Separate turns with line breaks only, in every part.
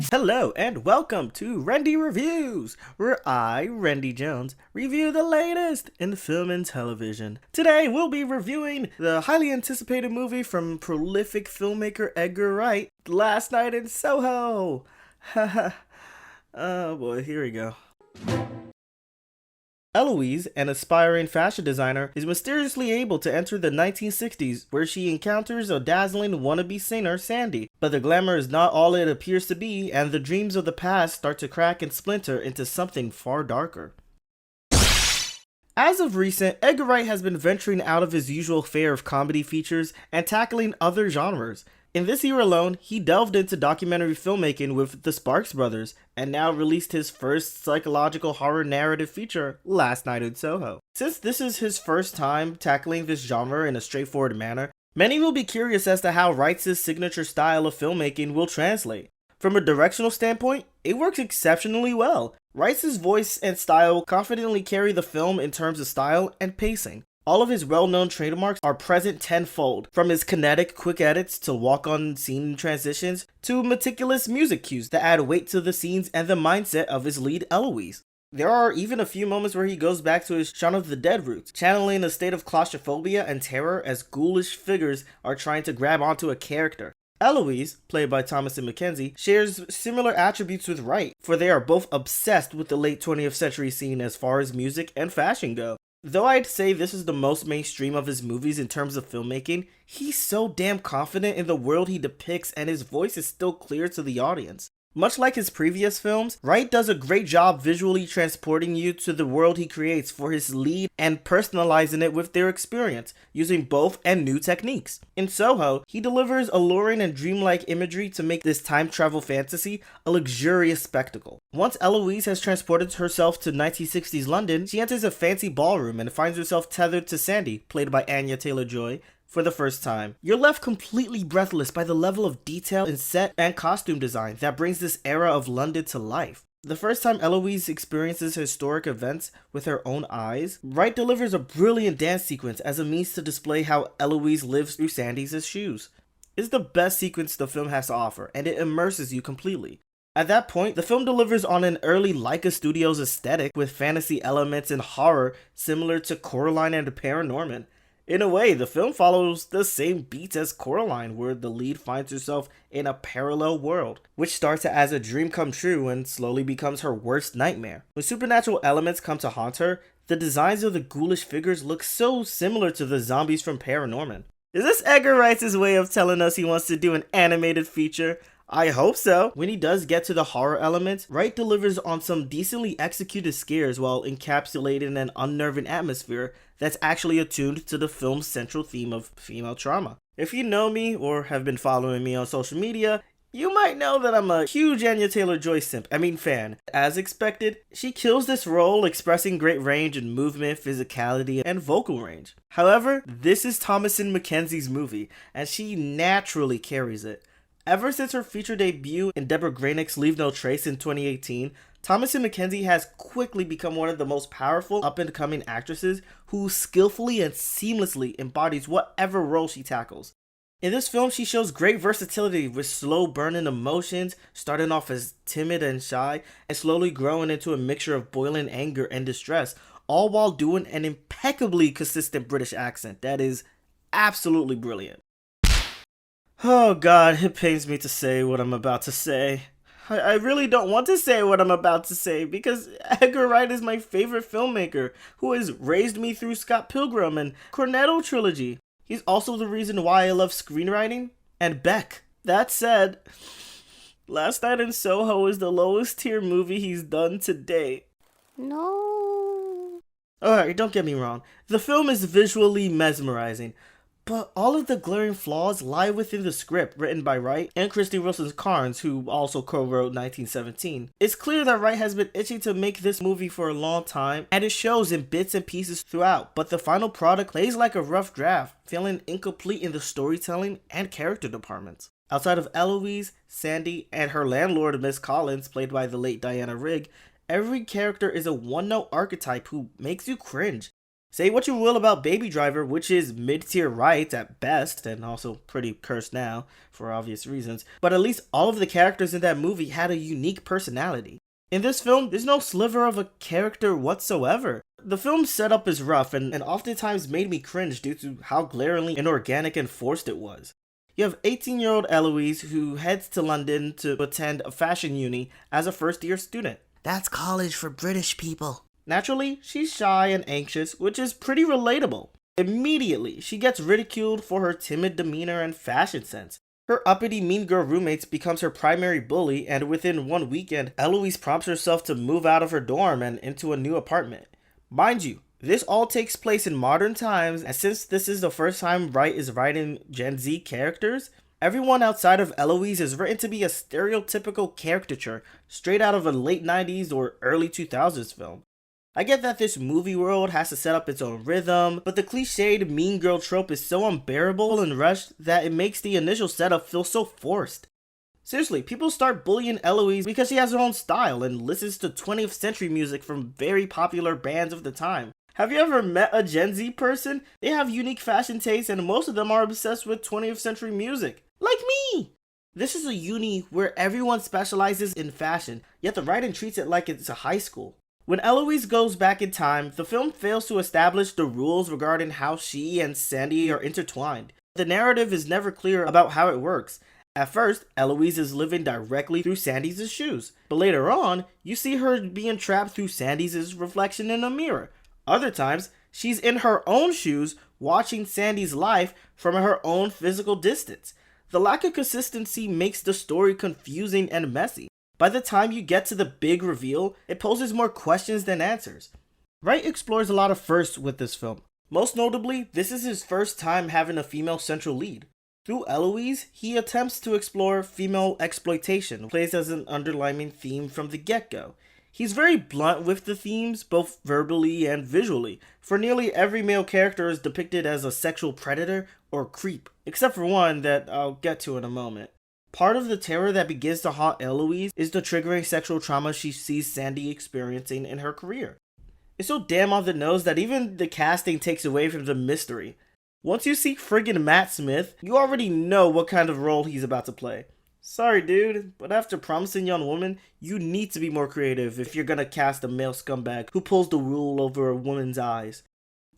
Hello and welcome to Rendy Reviews, where I, Rendy Jones, review the latest in film and television. Today we'll be reviewing the highly anticipated movie from prolific filmmaker Edgar Wright, Last Night in Soho. Haha. Oh boy, here we go. Eloise, an aspiring fashion designer, is mysteriously able to enter the 1960s, where she encounters a dazzling wannabe singer, Sandie. But the glamour is not all it appears to be, and the dreams of the past start to crack and splinter into something far darker. As of recent, Edgar Wright has been venturing out of his usual fare of comedy features and tackling other genres. In this year alone, he delved into documentary filmmaking with the Sparks Brothers, and now released his first psychological horror narrative feature, Last Night in Soho. Since this is his first time tackling this genre in a straightforward manner, many will be curious as to how Wright's signature style of filmmaking will translate. From a directional standpoint, it works exceptionally well. Wright's voice and style confidently carry the film in terms of style and pacing. All of his well-known trademarks are present tenfold, from his kinetic, quick edits to walk-on-scene transitions, to meticulous music cues that add weight to the scenes and the mindset of his lead, Eloise. There are even a few moments where he goes back to his Shaun of the Dead roots, channeling a state of claustrophobia and terror as ghoulish figures are trying to grab onto a character. Eloise, played by Thomasin Mackenzie, shares similar attributes with Wright, for they are both obsessed with the late 20th century scene as far as music and fashion go. Though I'd say this is the most mainstream of his movies in terms of filmmaking, he's so damn confident in the world he depicts and his voice is still clear to the audience. Much like his previous films, Wright does a great job visually transporting you to the world he creates for his lead and personalizing it with their experience, using both and new techniques. In Soho, he delivers alluring and dreamlike imagery to make this time travel fantasy a luxurious spectacle. Once Eloise has transported herself to 1960s London, she enters a fancy ballroom and finds herself tethered to Sandie, played by Anya Taylor-Joy, for the first time. You're left completely breathless by the level of detail in set and costume design that brings this era of London to life. The first time Eloise experiences historic events with her own eyes, Wright delivers a brilliant dance sequence as a means to display how Eloise lives through Sandie's shoes. It's the best sequence the film has to offer, and it immerses you completely. At that point, the film delivers on an early Laika Studios aesthetic with fantasy elements and horror similar to Coraline and Paranorman. In a way, the film follows the same beats as Coraline, where the lead finds herself in a parallel world, which starts as a dream come true and slowly becomes her worst nightmare. When supernatural elements come to haunt her, the designs of the ghoulish figures look so similar to the zombies from Paranorman. Is this Edgar Wright's way of telling us he wants to do an animated feature? I hope so. When he does get to the horror elements, Wright delivers on some decently executed scares while encapsulating an unnerving atmosphere that's actually attuned to the film's central theme of female trauma. If you know me or have been following me on social media, you might know that I'm a huge Anya Taylor-Joy fan. As expected, she kills this role, expressing great range in movement, physicality, and vocal range. However, this is Thomasin Mackenzie's movie, and she naturally carries it. Ever since her feature debut in Deborah Grainick's Leave No Trace in 2018, Thomasin Mackenzie has quickly become one of the most powerful up-and-coming actresses who skillfully and seamlessly embodies whatever role she tackles. In this film, she shows great versatility with slow burning emotions, starting off as timid and shy, and slowly growing into a mixture of boiling anger and distress, all while doing an impeccably consistent British accent that is absolutely brilliant. Oh god, it pains me to say what I'm about to say. I really don't want to say what I'm about to say because Edgar Wright is my favorite filmmaker who has raised me through Scott Pilgrim and Cornetto trilogy. He's also the reason why I love screenwriting and Beck. That said, Last Night in Soho is the lowest tier movie he's done to date.
No.
Alright, don't get me wrong. The film is visually mesmerizing. But all of the glaring flaws lie within the script written by Wright and Krysty Wilson-Cairns, who also co-wrote 1917. It's clear that Wright has been itching to make this movie for a long time, and it shows in bits and pieces throughout, but the final product plays like a rough draft, feeling incomplete in the storytelling and character departments. Outside of Eloise, Sandie, and her landlord Miss Collins, played by the late Diana Rigg, every character is a one-note archetype who makes you cringe. Say what you will about Baby Driver, which is mid-tier right at best, and also pretty cursed now, for obvious reasons, but at least all of the characters in that movie had a unique personality. In this film, there's no sliver of a character whatsoever. The film's setup is rough and oftentimes made me cringe due to how glaringly inorganic and forced it was. You have 18-year-old Eloise who heads to London to attend a fashion uni as a first-year student. That's college for British people. Naturally, she's shy and anxious, which is pretty relatable. Immediately, she gets ridiculed for her timid demeanor and fashion sense. Her uppity mean girl roommates becomes her primary bully, and within one weekend, Eloise prompts herself to move out of her dorm and into a new apartment. Mind you, this all takes place in modern times, and since this is the first time Wright is writing Gen Z characters, everyone outside of Eloise is written to be a stereotypical caricature straight out of a late 90s or early 2000s film. I get that this movie world has to set up its own rhythm, but the cliched mean girl trope is so unbearable and rushed that it makes the initial setup feel so forced. Seriously, people start bullying Eloise because she has her own style and listens to 20th century music from very popular bands of the time. Have you ever met a Gen Z person? They have unique fashion tastes and most of them are obsessed with 20th century music. Like me! This is a uni where everyone specializes in fashion, yet the writing treats it like it's a high school. When Eloise goes back in time, the film fails to establish the rules regarding how she and Sandie are intertwined. The narrative is never clear about how it works. At first, Eloise is living directly through Sandie's shoes, but later on, you see her being trapped through Sandie's reflection in a mirror. Other times, she's in her own shoes, watching Sandie's life from her own physical distance. The lack of consistency makes the story confusing and messy. By the time you get to the big reveal, it poses more questions than answers. Wright explores a lot of firsts with this film. Most notably, this is his first time having a female central lead. Through Eloise, he attempts to explore female exploitation, plays as an underlying theme from the get-go. He's very blunt with the themes, both verbally and visually, for nearly every male character is depicted as a sexual predator or creep, except for one that I'll get to in a moment. Part of the terror that begins to haunt Eloise is the triggering sexual trauma she sees Sandie experiencing in her career. It's so damn on the nose that even the casting takes away from the mystery. Once you see friggin' Matt Smith, you already know what kind of role he's about to play. Sorry dude, but after Promising Young Woman, you need to be more creative if you're gonna cast a male scumbag who pulls the wool over a woman's eyes.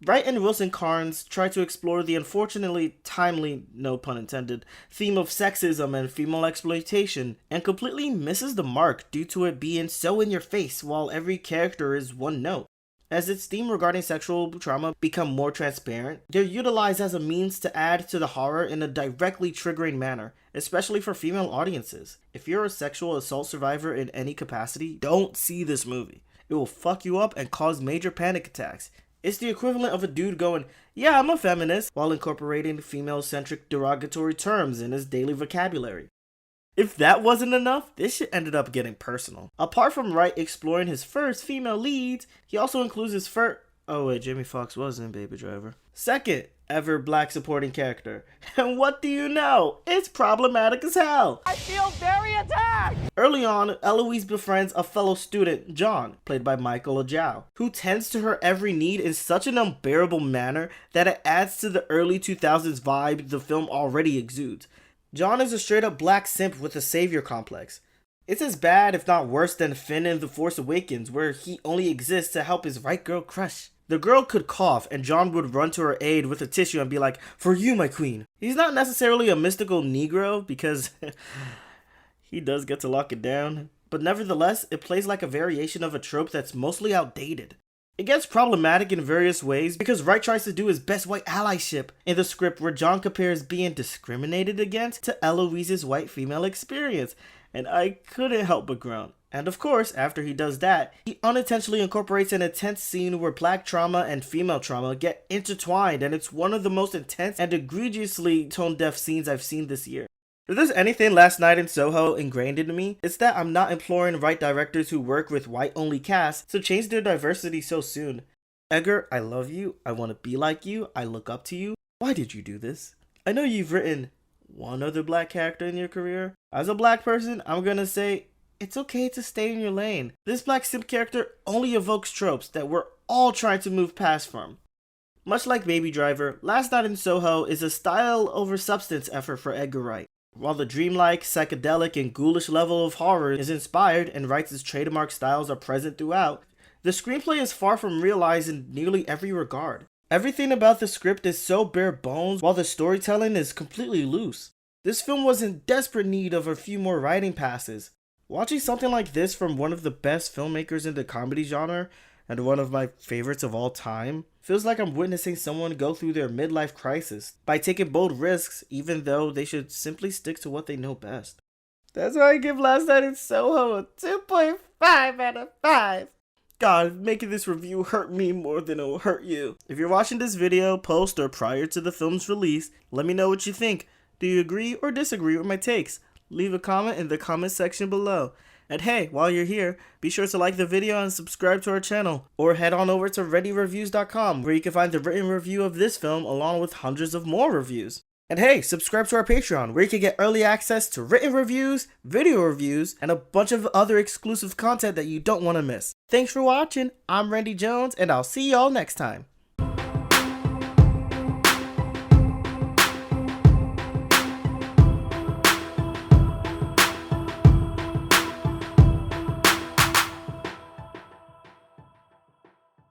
Wright and Wilson-Cairns try to explore the unfortunately timely, no pun intended, theme of sexism and female exploitation, and completely misses the mark due to it being so in your face while every character is one note. As its theme regarding sexual trauma become more transparent, they're utilized as a means to add to the horror in a directly triggering manner, especially for female audiences. If you're a sexual assault survivor in any capacity, don't see this movie. It will fuck you up and cause major panic attacks. It's the equivalent of a dude going, "Yeah, I'm a feminist," while incorporating female-centric derogatory terms in his daily vocabulary. If that wasn't enough, this shit ended up getting personal. Apart from Wright exploring his first female leads, he also includes his first... Oh wait, Jamie Foxx was in Baby Driver. Second ever black supporting character. And what do you know? It's problematic as hell. I feel very attacked! Early on, Eloise befriends a fellow student, John, played by Michael Ajao, who tends to her every need in such an unbearable manner that it adds to the early 2000s vibe the film already exudes. John is a straight up black simp with a savior complex. It's as bad, if not worse, than Finn in The Force Awakens, where he only exists to help his right girl crush. The girl could cough, and John would run to her aid with a tissue and be like, "For you, my queen." He's not necessarily a mystical Negro, because he does get to lock it down, but nevertheless, it plays like a variation of a trope that's mostly outdated. It gets problematic in various ways because Wright tries to do his best white allyship in the script where John compares being discriminated against to Eloise's white female experience, and I couldn't help but groan. And of course, after he does that, he unintentionally incorporates an intense scene where black trauma and female trauma get intertwined, and it's one of the most intense and egregiously tone-deaf scenes I've seen this year. If there's anything Last Night in Soho ingrained into me, it's that I'm not imploring Wright directors who work with white-only casts to change their diversity so soon. Edgar, I love you, I want to be like you, I look up to you. Why did you do this? I know you've written one other black character in your career. As a black person, I'm gonna say, it's okay to stay in your lane. This black simp character only evokes tropes that we're all trying to move past from. Much like Baby Driver, Last Night in Soho is a style over substance effort for Edgar Wright. While the dreamlike, psychedelic, and ghoulish level of horror is inspired and Wright's trademark styles are present throughout, the screenplay is far from realized in nearly every regard. Everything about the script is so bare bones, while the storytelling is completely loose. This film was in desperate need of a few more writing passes. Watching something like this from one of the best filmmakers in the comedy genre, and one of my favorites of all time, feels like I'm witnessing someone go through their midlife crisis by taking bold risks even though they should simply stick to what they know best. That's why I give Last Night in Soho a 2.5 out of 5. God, making this review hurt me more than it'll hurt you. If you're watching this video post or prior to the film's release, let me know what you think. Do you agree or disagree with my takes? Leave a comment in the comment section below. And hey, while you're here, be sure to like the video and subscribe to our channel. Or head on over to RendyReviews.com where you can find the written review of this film along with hundreds of more reviews. And hey, subscribe to our Patreon where you can get early access to written reviews, video reviews, and a bunch of other exclusive content that you don't want to miss. Thanks for watching, I'm Rendy Jones, and I'll see y'all next time.